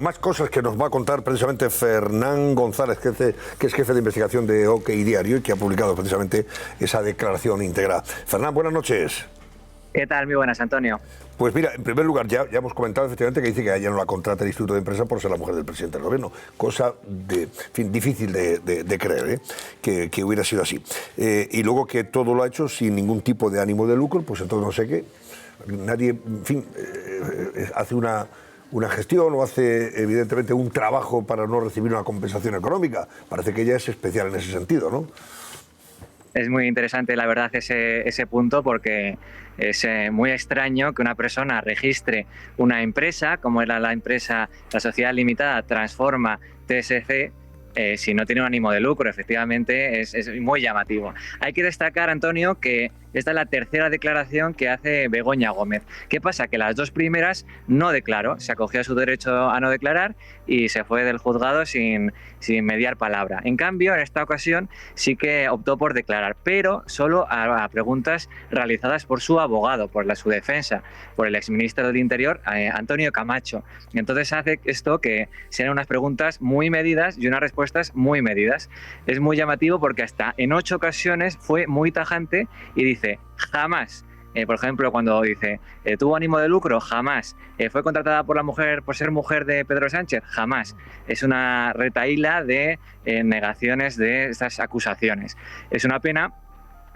Más cosas que nos va a contar precisamente Fernán González, que es jefe de investigación de OK Diario y que ha publicado precisamente esa declaración íntegra. Fernán, buenas noches. ¿Qué tal? Muy buenas, Antonio. Pues mira, en primer lugar, ya hemos comentado efectivamente que dice que a ella no la contrata el Instituto de Empresa por ser la mujer del presidente del gobierno. Cosa difícil de creer, que hubiera sido así. Y luego que todo lo ha hecho sin ningún tipo de ánimo de lucro, pues entonces no sé qué. Nadie, hace una gestión o hace evidentemente un trabajo para no recibir una compensación económica. Parece que ella es especial en ese sentido, ¿no? Es muy interesante, la verdad, ese punto, porque es muy extraño que una persona registre una empresa, como era la empresa, la sociedad limitada Transforma TSC, si no tiene un ánimo de lucro. Efectivamente, es muy llamativo. Hay que destacar, Antonio, que esta es la tercera declaración que hace Begoña Gómez. ¿Qué pasa? Que las dos primeras no declaró, se acogió a su derecho a no declarar y se fue del juzgado sin mediar palabra. En cambio, en esta ocasión sí que optó por declarar, pero solo a preguntas realizadas por su abogado, por su defensa, por el exministro del Interior, Antonio Camacho. Entonces hace esto que sean unas preguntas muy medidas y unas respuestas muy medidas. Es muy llamativo porque hasta en 8 ocasiones fue muy tajante y dice: jamás. Por ejemplo, cuando dice, ¿tuvo ánimo de lucro? Jamás. ¿Fue contratada por ser mujer de Pedro Sánchez? Jamás. Es una retahíla de negaciones de estas acusaciones. Es una pena,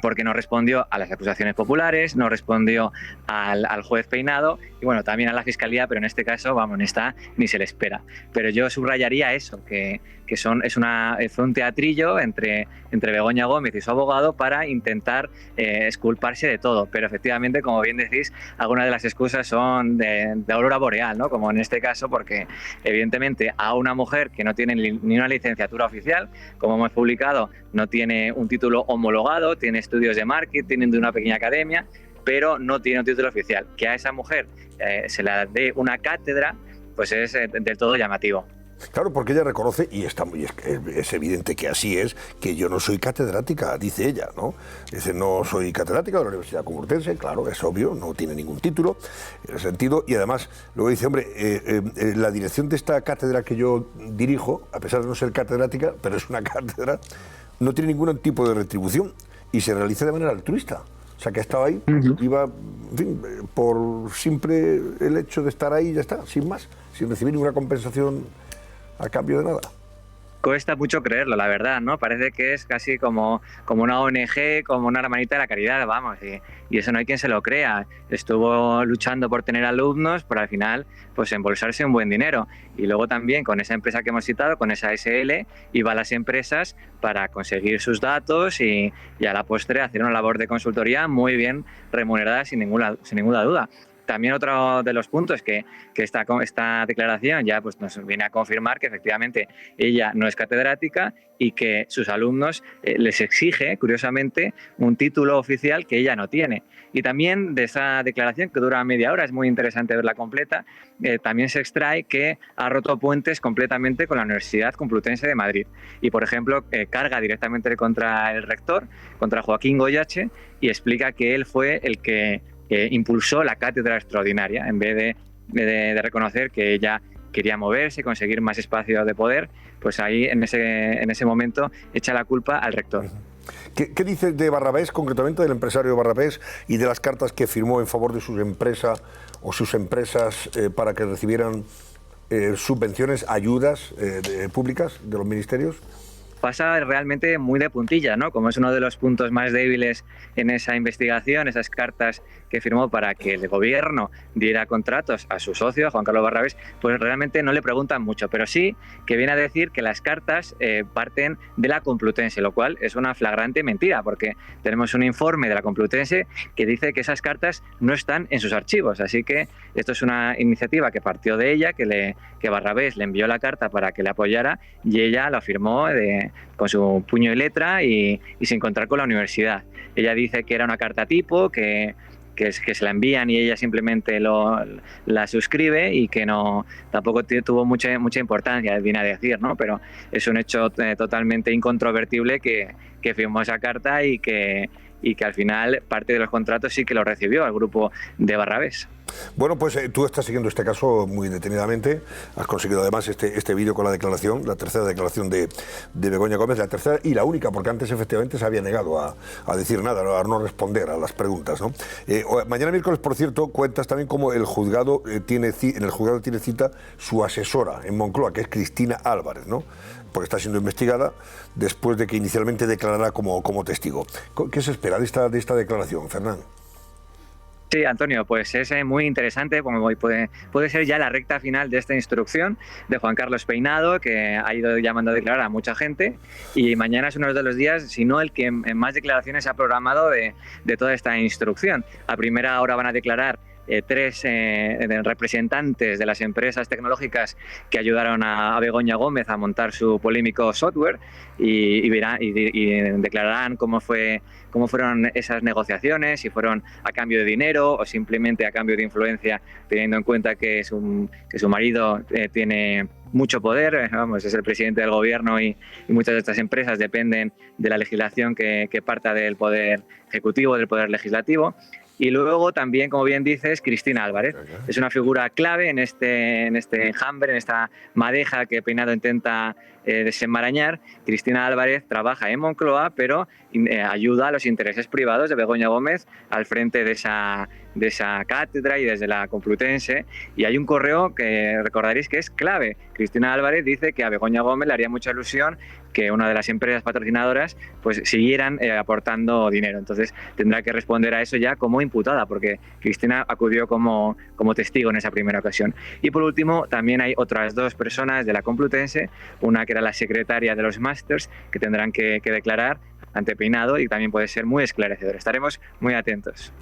porque no respondió a las acusaciones populares, no respondió al juez Peinado y bueno, también a la Fiscalía, pero en este caso, vamos, ni se le espera. Pero yo subrayaría eso, que fue un teatrillo entre Begoña Gómez y su abogado para intentar exculparse de todo. Pero efectivamente, como bien decís, algunas de las excusas son de aurora boreal, ¿no? Como en este caso, porque evidentemente a una mujer que no tiene ni una licenciatura oficial, como hemos publicado, no tiene un título homologado, tiene estudios de marketing de una pequeña academia, pero no tiene un título oficial. Que a esa mujer se le dé una cátedra, pues es del todo llamativo. Claro, porque ella reconoce, y es evidente que así es, que yo no soy catedrática, dice ella, ¿no? Dice, no soy catedrática de la Universidad Complutense, claro, es obvio, no tiene ningún título en ese sentido, y además luego dice, hombre, la dirección de esta cátedra que yo dirijo, a pesar de no ser catedrática, pero es una cátedra, no tiene ningún tipo de retribución y se realiza de manera altruista. O sea, que ha estado ahí, iba, en fin, por simple el hecho de estar ahí, ya está, sin más, sin recibir ninguna compensación a cambio de nada. Cuesta mucho creerlo, la verdad, ¿no? Parece que es casi como una ONG, como una hermanita de la caridad, vamos, y eso no hay quien se lo crea. Estuvo luchando por tener alumnos, pero al final, pues embolsarse un buen dinero. Y luego también con esa empresa que hemos citado, con esa SL, iba a las empresas para conseguir sus datos y a la postre hacer una labor de consultoría muy bien remunerada sin ninguna duda. También otro de los puntos que esta declaración ya pues nos viene a confirmar que efectivamente ella no es catedrática y que sus alumnos les exige, curiosamente, un título oficial que ella no tiene. Y también de esa declaración, que dura media hora, es muy interesante verla completa, también se extrae que ha roto puentes completamente con la Universidad Complutense de Madrid. Y, por ejemplo, carga directamente contra el rector, contra Joaquín Goyache, y explica que él fue el que impulsó la cátedra extraordinaria, en vez de reconocer que ella quería moverse, conseguir más espacio de poder, pues ahí en ese momento echa la culpa al rector. ¿Qué dice de Barrabés, concretamente del empresario Barrabés, y de las cartas que firmó en favor de sus empresas o sus empresas para que recibieran subvenciones, ayudas públicas de los ministerios? Pasa realmente muy de puntilla, ¿no? Como es uno de los puntos más débiles en esa investigación, esas cartas que firmó para que el gobierno diera contratos a su socio, a Juan Carlos Barrabés, pues realmente no le preguntan mucho, pero sí que viene a decir que las cartas parten de la Complutense, lo cual es una flagrante mentira, porque tenemos un informe de la Complutense que dice que esas cartas no están en sus archivos, así que esto es una iniciativa que partió de ella, que Barrabés le envió la carta para que le apoyara y ella la firmó con su puño y letra y sin contar con la universidad. Ella dice que era una carta tipo, que se la envían y ella simplemente la suscribe y que tampoco tuvo mucha importancia, viene a decir, ¿no? Pero es un hecho totalmente incontrovertible que firmó esa carta y que al final parte de los contratos sí que lo recibió el grupo de Barrabés. Bueno, pues tú estás siguiendo este caso muy detenidamente. Has conseguido además este vídeo con la declaración, la tercera declaración de Begoña Gómez, la tercera y la única, porque antes efectivamente se había negado a decir nada, a no responder a las preguntas, ¿no? Mañana miércoles, por cierto, cuentas también cómo el juzgado en el juzgado tiene cita su asesora en Moncloa, que es Cristina Álvarez, ¿no? Porque está siendo investigada después de que inicialmente declarara como testigo. ¿Qué se espera de esta declaración, Fernán? Sí, Antonio, pues es muy interesante, como puede ser ya la recta final de esta instrucción de Juan Carlos Peinado, que ha ido llamando a declarar a mucha gente, y mañana es uno de los días, si no el que más declaraciones ha programado de toda esta instrucción. A primera hora van a declarar 3 representantes de las empresas tecnológicas que ayudaron a Begoña Gómez a montar su polémico software y declararán cómo fueron esas negociaciones, si fueron a cambio de dinero o simplemente a cambio de influencia, teniendo en cuenta que su marido tiene mucho poder, vamos, es el presidente del gobierno y muchas de estas empresas dependen de la legislación que parta del poder ejecutivo, del poder legislativo. Y luego también, como bien dices, Cristina Álvarez. Es una figura clave en este enjambre, en esta madeja que Peinado intenta desenmarañar. Cristina Álvarez trabaja en Moncloa, pero ayuda a los intereses privados de Begoña Gómez al frente de esa cátedra y desde la Complutense. Y hay un correo que recordaréis que es clave. Cristina Álvarez dice que a Begoña Gómez le haría mucha ilusión que una de las empresas patrocinadoras pues siguieran aportando dinero. Entonces tendrá que responder a eso ya como imputada, porque Cristina acudió como testigo en esa primera ocasión. Y por último, también hay otras 2 personas de la Complutense, una que era la secretaria de los másters, que tendrán que declarar ante Peinado, y también puede ser muy esclarecedor. Estaremos muy atentos.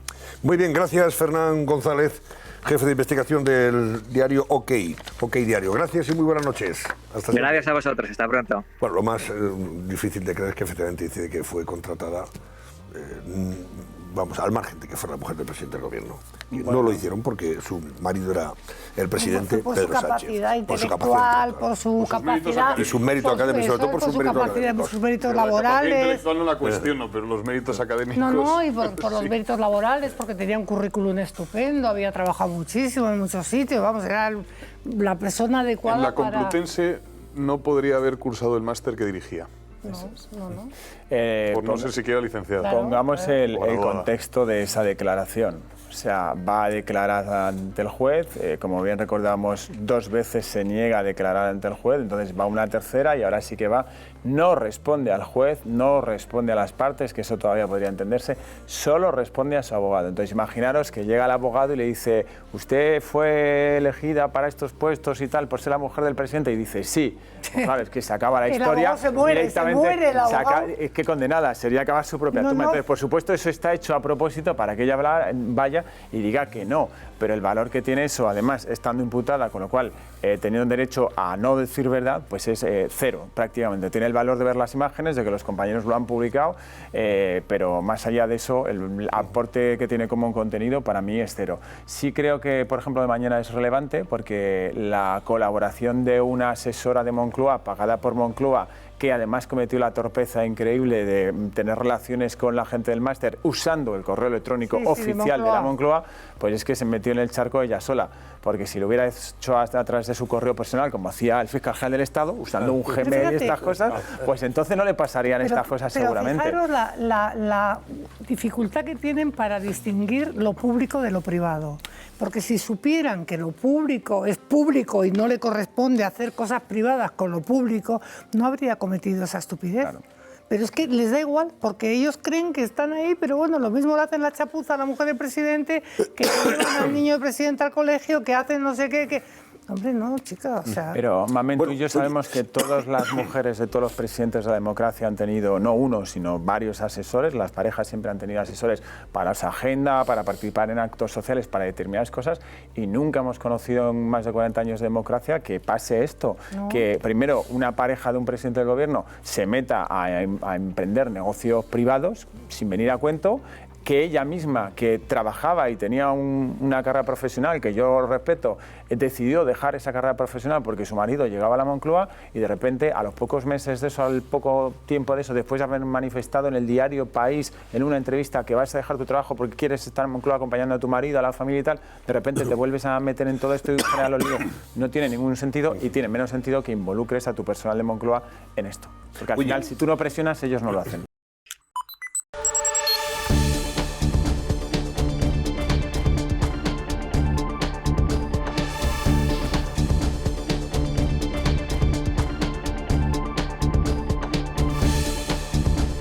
Muy bien, gracias Fernán González, jefe de investigación del diario OK Diario. Gracias y muy buenas noches. Hasta gracias a vosotros, hasta pronto. Bueno, lo más difícil de creer es que efectivamente dice que fue contratada, vamos, al margen de que fuera la mujer del presidente del gobierno. Bueno, no lo hicieron porque su marido era el presidente Pedro Sánchez. Por su capacidad intelectual, por su capacidad... Y su mérito académico, sobre todo por sus méritos laborales. La intelectual no la cuestiono, pero los méritos académicos... No, y por los méritos laborales, porque tenía un currículum estupendo, había trabajado muchísimo en muchos sitios, vamos, era la persona adecuada en la Complutense no podría haber cursado el máster que dirigía. No. Por no ser siquiera licenciado. Claro, pongamos el contexto de esa declaración. O sea, va a declarar ante el juez, como bien recordamos, 2 veces se niega a declarar ante el juez, entonces va una tercera y ahora sí que va, no responde al juez, no responde a las partes, que eso todavía podría entenderse, solo responde a su abogado. Entonces imaginaros que llega el abogado y le dice, ¿usted fue elegida para estos puestos y tal por ser la mujer del presidente? Y dice, sí. Pues, claro, es que se acaba la historia. Se muere el abogado. Es que condenada, sería acabar su propia tumba. Entonces, por supuesto, eso está hecho a propósito para que ella vaya y diga que no, pero el valor que tiene eso, además estando imputada, con lo cual teniendo derecho a no decir verdad, pues es 0 prácticamente. Tiene el valor de ver las imágenes, de que los compañeros lo han publicado, pero más allá de eso, el aporte que tiene como contenido para mí es 0. Sí creo que, por ejemplo, de mañana es relevante porque la colaboración de una asesora de Moncloa, pagada por Moncloa, que además cometió la torpeza increíble de tener relaciones con la gente del máster usando el correo electrónico oficial de la Moncloa, pues es que se metió en el charco ella sola, porque si lo hubiera hecho a través de su correo personal, como hacía el fiscal general del Estado, usando un Gmail y estas cosas, pues entonces no le pasarían estas cosas seguramente. Fijaros la dificultad que tienen para distinguir lo público de lo privado, porque si supieran que lo público es público y no le corresponde hacer cosas privadas con lo público, no habría cometido esa estupidez. Claro. Pero es que les da igual, porque ellos creen que están ahí, pero bueno, lo mismo le hacen la chapuza a la mujer del presidente, que llevan al niño del presidente al colegio, que hacen no sé qué, que... Hombre, no, chica, o sea... Pero, Mamen, tú y yo sabemos que todas las mujeres de todos los presidentes de la democracia han tenido, no uno, sino varios asesores. Las parejas siempre han tenido asesores para su agenda, para participar en actos sociales, para determinadas cosas, y nunca hemos conocido en más de 40 años de democracia que pase esto. No. Que primero una pareja de un presidente del gobierno se meta a emprender negocios privados sin venir a cuento, que ella misma, que trabajaba y tenía una carrera profesional, que yo respeto, decidió dejar esa carrera profesional porque su marido llegaba a la Moncloa y de repente, a los pocos meses de eso, al poco tiempo de eso, después de haber manifestado en el diario País, en una entrevista, que vas a dejar tu trabajo porque quieres estar en Moncloa acompañando a tu marido, a la familia y tal, de repente te vuelves a meter en todo esto y generar los líos. No tiene ningún sentido y tiene menos sentido que involucres a tu personal de Moncloa en esto. Porque al final, si tú no presionas, ellos no lo hacen.